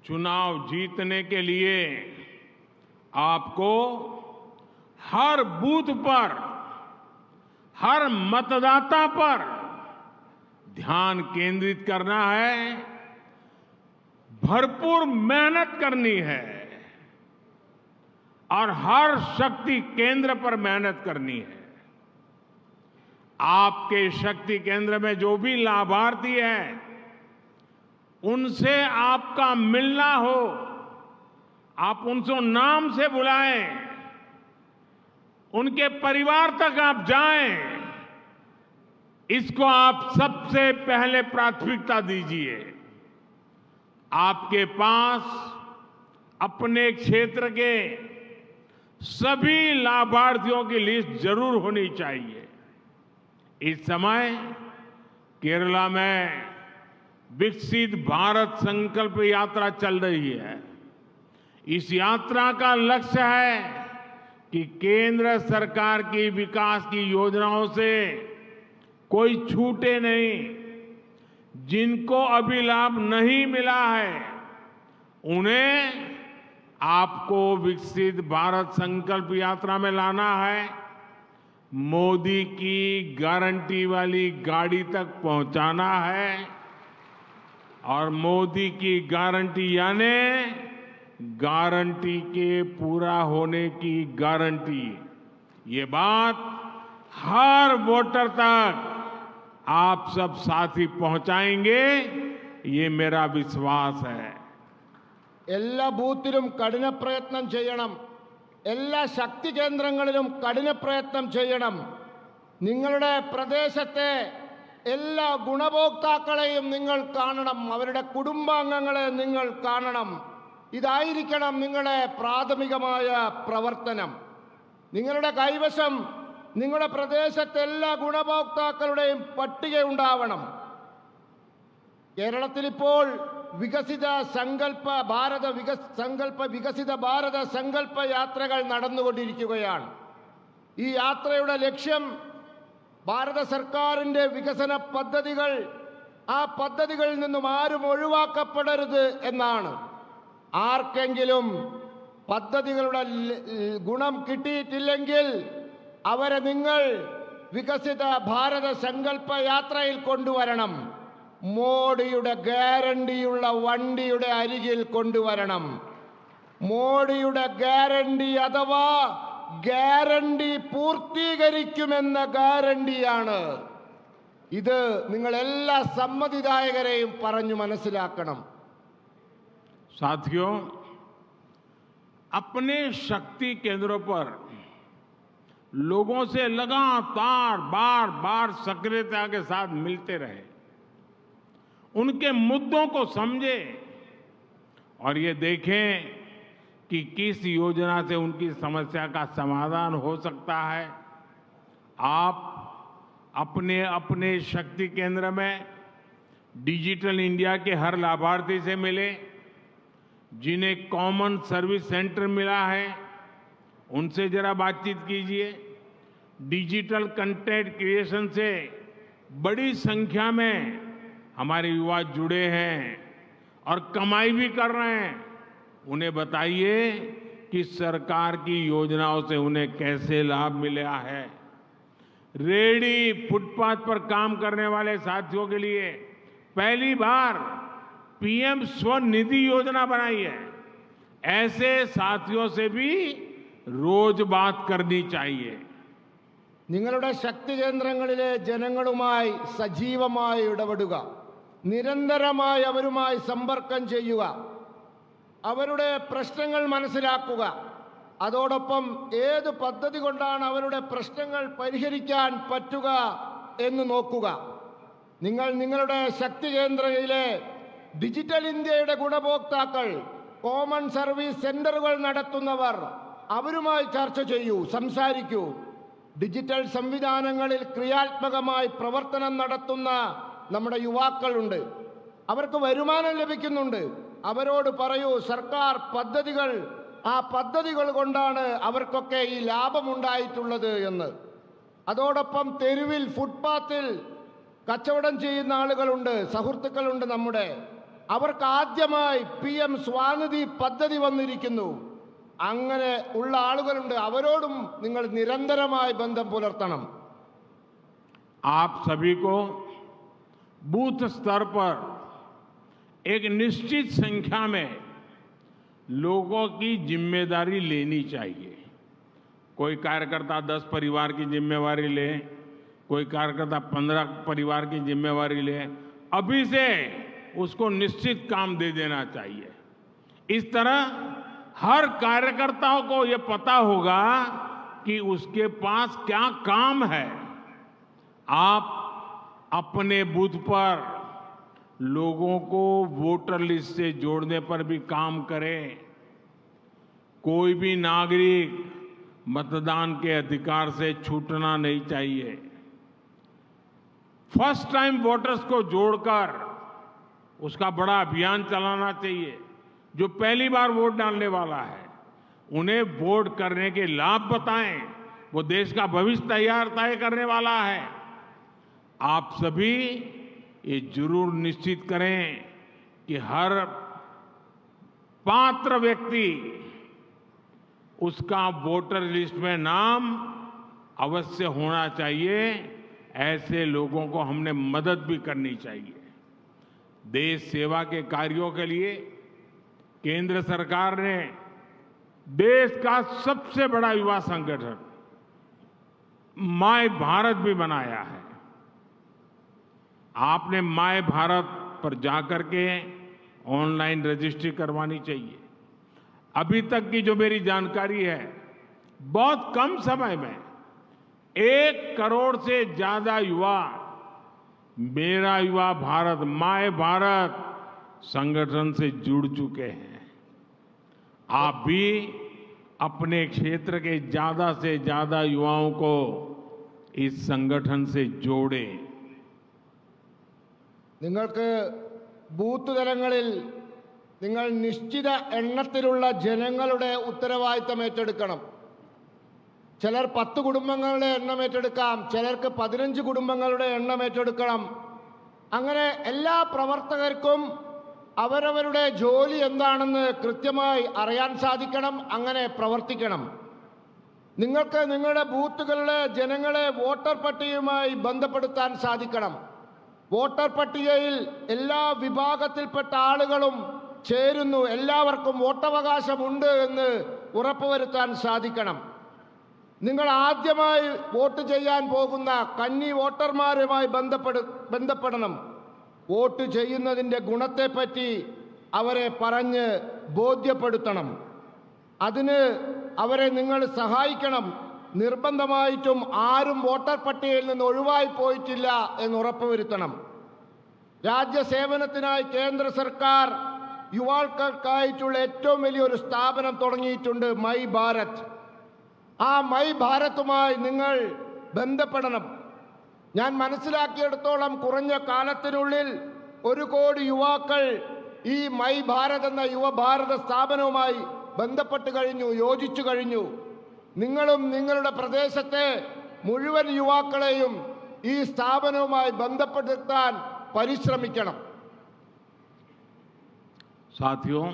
चुनाव जीतने के लिए आपको हर बूथ पर, हर मतदाता पर ध्यान केंद्रित करना है, भरपूर मेहनत करनी है और हर शक्ति केंद्र पर मेहनत करनी है। आपके शक्ति केंद्र में जो भी लाभार्थी हैं, उनसे आपका मिलना हो, आप उनको नाम से बुलाएं, उनके परिवार तक आप जाएं, इसको आप सबसे पहले प्राथमिकता दीजिए। आपके पास अपने क्षेत्र के सभी लाभार्थियों की लिस्ट जरूर होनी चाहिए। इस समय केरला में विकसित भारत संकल्प यात्रा चल रही है। इस यात्रा का लक्ष्य है कि केंद्र सरकार की विकास की योजनाओं से कोई छूटे नहीं। जिनको अभी लाभ नहीं मिला है, उन्हें आपको विकसित भारत संकल्प यात्रा में लाना है। मोदी की गारंटी वाली गाड़ी तक पहुंचाना है और मोदी की गारंटी यानी गारंटी के पूरा होने की गारंटी। ये बात हर वोटर तक आप सब साथी पहुंचाएंगे, ये मेरा विश्वास है। എല്ലാ ബൂത്തിലും കഠിന പ്രയത്നം ചെയ്യണം. എല്ലാ ശക്തി കേന്ദ്രങ്ങളിലും കഠിന പ്രയത്നം ചെയ്യണം. നിങ്ങളുടെ പ്രദേശത്തെ എല്ലാ ഗുണഭോക്താക്കളെയും നിങ്ങൾ കാണണം. അവരുടെ കുടുംബാംഗങ്ങളെ നിങ്ങൾ കാണണം. ഇതായിരിക്കണം നിങ്ങളുടെ പ്രാഥമികമായ പ്രവർത്തനം. നിങ്ങളുടെ കൈവശം നിങ്ങളുടെ പ്രദേശത്തെ എല്ലാ ഗുണഭോക്താക്കളുടെയും പട്ടിക ഉണ്ടാവണം. കേരളത്തിൽ ഇപ്പോൾ വികസിത സങ്കല്പ യാത്രകൾ നടന്നുകൊണ്ടിരിക്കുകയാണ്. ഈ യാത്രയുടെ ലക്ഷ്യം ഭാരത സർക്കാരിൻ്റെ വികസന പദ്ധതികൾ, ആ പദ്ധതികളിൽ നിന്നും ആരും ഒഴിവാക്കപ്പെടരുത് എന്നാണ്. ആർക്കെങ്കിലും പദ്ധതികളുടെ ഗുണം കിട്ടിയിട്ടില്ലെങ്കിൽ അവരെ നിങ്ങൾ വികസിത ഭാരത സങ്കല്പ യാത്രയിൽ കൊണ്ടുവരണം. മോഡിയുടെ ഗ്യാരണ്ടിയുള്ള വണ്ടിയുടെ അരികിൽ കൊണ്ടുവരണം. മോഡിയുടെ ഗ്യാരണ്ടി അഥവാ ഗ്യാരണ്ടി പൂർത്തീകരിക്കുമെന്ന ഗ്യാരണ്ടിയാണ് ഇത്. നിങ്ങൾ എല്ലാ സമ്മതിദായകരെയും പറഞ്ഞു മനസ്സിലാക്കണം. साथियों, अपने शक्ति केंद्रों पर लोगों से लगातार बार बार सक्रियता के साथ मिलते रहे, उनके मुद्दों को समझे और ये देखें कि किस योजना से उनकी समस्या का समाधान हो सकता है। आप अपने अपने शक्ति केंद्र में डिजिटल इंडिया के हर लाभार्थी से मिले, जिन्हें कॉमन सर्विस सेंटर मिला है उनसे जरा बातचीत कीजिए। डिजिटल कंटेंट क्रिएशन से बड़ी संख्या में हमारे युवा जुड़े हैं और कमाई भी कर रहे हैं। उन्हें बताइए कि सरकार की योजनाओं से उन्हें कैसे लाभ मिला है। रेहड़ी फुटपाथ पर काम करने वाले साथियों के लिए पहली बार पीएम स्वनिधि योजना बनाई है। ऐसे साथियों से भी रोज बात करनी चाहिए. നിങ്ങളുടെ ശക്തി കേന്ദ്രങ്ങളിലെ ജനങ്ങളുമായി സജീവമായി ഇടപെടുക. നിരന്തരമായി അവരുമായി സമ്പർക്കം ചെയ്യുക. അവരുടെ പ്രശ്നങ്ങൾ മനസ്സിലാക്കുക. അതോടൊപ്പം ഏത് പദ്ധതി കൊണ്ടാണ് അവരുടെ പ്രശ്നങ്ങൾ പരിഹരിക്കാൻ പറ്റുക എന്ന് നോക്കുക. നിങ്ങൾ നിങ്ങളുടെ ശക്തി കേന്ദ്രങ്ങളിലെ ഡിജിറ്റൽ ഇന്ത്യയുടെ ഗുണഭോക്താക്കൾ, കോമൺ സർവീസ് സെന്ററുകൾ നടത്തുന്നവർ, അവരുമായി ചർച്ച ചെയ്യൂ, സംസാരിക്കൂ. ഡിജിറ്റൽ സംവിധാനങ്ങളിൽ ക്രിയാത്മകമായി പ്രവർത്തനം നടത്തുന്ന നമ്മുടെ യുവാക്കളുണ്ട്. അവർക്ക് വരുമാനം ലഭിക്കുന്നുണ്ട്. അവരോട് പറയൂ, സർക്കാർ പദ്ധതികൾ, ആ പദ്ധതികൾ കൊണ്ടാണ് അവർക്കൊക്കെ ഈ ലാഭമുണ്ടായിട്ടുള്ളത് എന്ന്. അതോടൊപ്പം തെരുവിൽ, ഫുട്പാത്തിൽ കച്ചവടം ചെയ്യുന്ന ആളുകളുണ്ട്, സുഹൃത്തുക്കളുണ്ട് നമ്മുടെ. അവർക്ക് ആദ്യമായി PM സ്വാനിധി പദ്ധതി വന്നിരിക്കുന്നു. അങ്ങനെ ഉള്ള ആളുകളുണ്ട്. അവരോടും നിങ്ങൾ നിരന്തരമായി ബന്ധം പുലർത്തണം. आप सभी को बूथ स्तर पर एक निश्चित संख्या में लोगों की जिम्मेदारी लेनी चाहिए। कोई कार्यकर्ता 10 परिवार की जिम्मेवारी ले, कोई कार्यकर्ता 15 परिवार की जिम्मेवारी ले। अभी से उसको निश्चित काम दे देना चाहिए। इस तरह हर कार्यकर्ताओं को ये पता होगा कि उसके पास क्या काम है। आप अपने बूथ पर लोगों को वोटर लिस्ट से जोड़ने पर भी काम करें। कोई भी नागरिक मतदान के अधिकार से छूटना नहीं चाहिए। फर्स्ट टाइम वोटर्स को जोड़कर उसका बड़ा अभियान चलाना चाहिए। जो पहली बार वोट डालने वाला है उन्हें वोट करने के लाभ बताएं। वो देश का भविष्य तय करने वाला है। आप सभी ये जरूर निश्चित करें कि हर पात्र व्यक्ति उसका वोटर लिस्ट में नाम अवश्य होना चाहिए। ऐसे लोगों को हमने मदद भी करनी चाहिए। देश सेवा के कार्यों के लिए केंद्र सरकार ने देश का सबसे बड़ा युवा संगठन माय भारत भी बनाया है। आपने माय भारत पर जाकर के ऑनलाइन रजिस्ट्री करवानी चाहिए। अभी तक की जो मेरी जानकारी है, बहुत कम समय में 1 करोड़ से ज्यादा युवा मेरा युवा भारत, माय भारत संगठन से जुड़ चुके हैं। आप भी अपने क्षेत्र के ज्यादा से ज्यादा युवाओं को इस संगठन से जोड़ें। നിങ്ങൾക്ക് ബൂത്ത് തലങ്ങളിൽ നിങ്ങൾ നിശ്ചിത എണ്ണത്തിലുള്ള ജനങ്ങളുടെ ഉത്തരവാദിത്തം ഏറ്റെടുക്കണം. ചിലർ 10 കുടുംബങ്ങളുടെ എണ്ണം ഏറ്റെടുക്കാം, ചിലർക്ക് 15 കുടുംബങ്ങളുടെ എണ്ണം ഏറ്റെടുക്കണം. അങ്ങനെ എല്ലാ പ്രവർത്തകർക്കും അവരവരുടെ ജോലി എന്താണെന്ന് കൃത്യമായി അറിയാൻ സാധിക്കണം. അങ്ങനെ പ്രവർത്തിക്കണം. നിങ്ങൾക്ക് നിങ്ങളുടെ ബൂത്തുകളിലെ ജനങ്ങളെ വോട്ടർ പട്ടികയുമായി ബന്ധപ്പെടുത്താൻ സാധിക്കണം. വോട്ടർ പട്ടികയിൽ എല്ലാ വിഭാഗത്തിൽപ്പെട്ട ആളുകളും ചേരുന്നു, എല്ലാവർക്കും വോട്ടവകാശമുണ്ട് എന്ന് ഉറപ്പുവരുത്താൻ സാധിക്കണം. നിങ്ങൾ ആദ്യമായി വോട്ട് ചെയ്യാൻ പോകുന്ന കന്നി വോട്ടർമാരുമായി ബന്ധപ്പെടണം. വോട്ട് ചെയ്യുന്നതിൻ്റെ ഗുണത്തെപ്പറ്റി അവരെ പറഞ്ഞ് ബോധ്യപ്പെടുത്തണം. അതിന് അവരെ നിങ്ങൾ സഹായിക്കണം. നിർബന്ധമായിട്ടും ആരും വോട്ടർ പട്ടികയിൽ നിന്ന് ഒഴിവായി പോയിട്ടില്ല എന്ന് ഉറപ്പുവരുത്തണം. രാജ്യസേവനത്തിനായി കേന്ദ്ര സർക്കാർ യുവാക്കൾക്കായിട്ടുള്ള ഏറ്റവും വലിയൊരു സ്ഥാപനം തുടങ്ങിയിട്ടുണ്ട്, മൈ ഭാരത്. ആ മൈ ഭാരതുമായി നിങ്ങൾ ബന്ധപ്പെടണം. ഞാൻ മനസ്സിലാക്കിയിടത്തോളം കുറഞ്ഞ കാലത്തിനുള്ളിൽ 1 കോടി യുവാക്കൾ ഈ മൈ ഭാരത് എന്ന യുവഭാരത സ്ഥാപനവുമായി ബന്ധപ്പെട്ട് കഴിഞ്ഞു, യോജിച്ചു കഴിഞ്ഞു. നിങ്ങളും നിങ്ങളുടെ പ്രദേശത്തെ മുഴുവൻ യുവാക്കളെയും ഈ സ്ഥാപനവുമായി ബന്ധപ്പെടുത്താൻ പരിശ്രമിക്കണം. साथियों,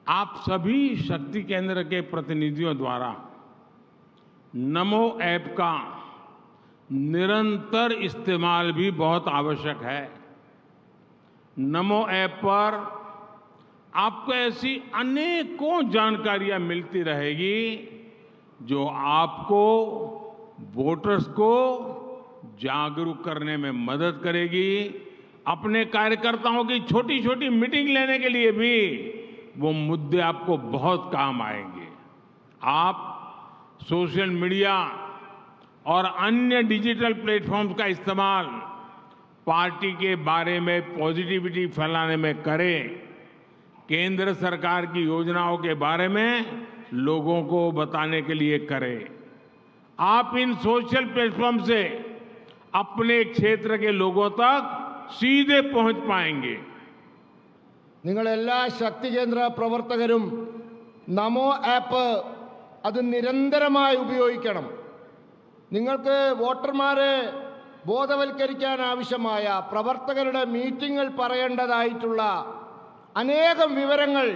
आप सभी शक्ति केंद्र के प्रतिनिधियों द्वारा नमो ऐप का निरंतर इस्तेमाल भी बहुत आवश्यक है। नमो ऐप पर आपको ऐसी अनेकों जानकारियां मिलती रहेगी जो आपको वोटर्स को जागरूक करने में मदद करेगी। अपने कार्यकर्ताओं की छोटी छोटी मीटिंग लेने के लिए भी वो मुद्दे आपको बहुत काम आएंगे। आप सोशल मीडिया और अन्य डिजिटल प्लेटफॉर्म्स का इस्तेमाल पार्टी के बारे में पॉजिटिविटी फैलाने में करें। केंद्र सरकार की योजनाओं के बारे में लोगों को बताने के लिए करें। आप इन सोशल प्लेटफॉर्म से अपने क्षेत्र के लोगों तक सीधे पहुंच पाएंगे। നിങ്ങൾ എല്ലാ ശക്തി കേന്ദ്ര പ്രവർത്തകരും നമോ ആപ്പ് അത് നിരന്തരമായി ഉപയോഗിക്കണം. നിങ്ങൾക്ക് വോട്ടർമാരെ ബോധവൽക്കരിക്കാൻ ആവശ്യമായ പ്രവർത്തകരുടെ മീറ്റിങ്ങുകൾ പറയേണ്ടതായിട്ടുള്ള അനേകം വിവരങ്ങൾ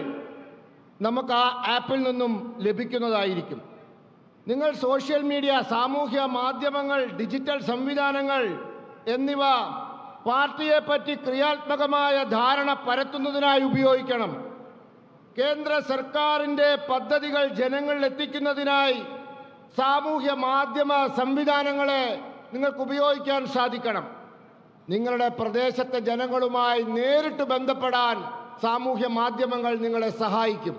നമുക്ക് ആ ആപ്പിൽ നിന്നും ലഭിക്കുന്നതായിരിക്കും. നിങ്ങൾ സോഷ്യൽ മീഡിയ, സാമൂഹ്യ മാധ്യമങ്ങൾ, ഡിജിറ്റൽ സംവിധാനങ്ങൾ എന്നിവ പാർട്ടിയെപ്പറ്റി ക്രിയാത്മകമായ ധാരണ പരത്തുന്നതിനായി ഉപയോഗിക്കണം. കേന്ദ്ര സർക്കാരിൻ്റെ പദ്ധതികൾ ജനങ്ങളിൽ എത്തിക്കുന്നതിനായി സാമൂഹ്യ മാധ്യമ സംവിധാനങ്ങളെ നിങ്ങൾക്ക് ഉപയോഗിക്കാൻ സാധിക്കണം. നിങ്ങളുടെ പ്രദേശത്തെ ജനങ്ങളുമായി നേരിട്ട് ബന്ധപ്പെടാൻ സാമൂഹ്യ മാധ്യമങ്ങൾ നിങ്ങളെ സഹായിക്കും.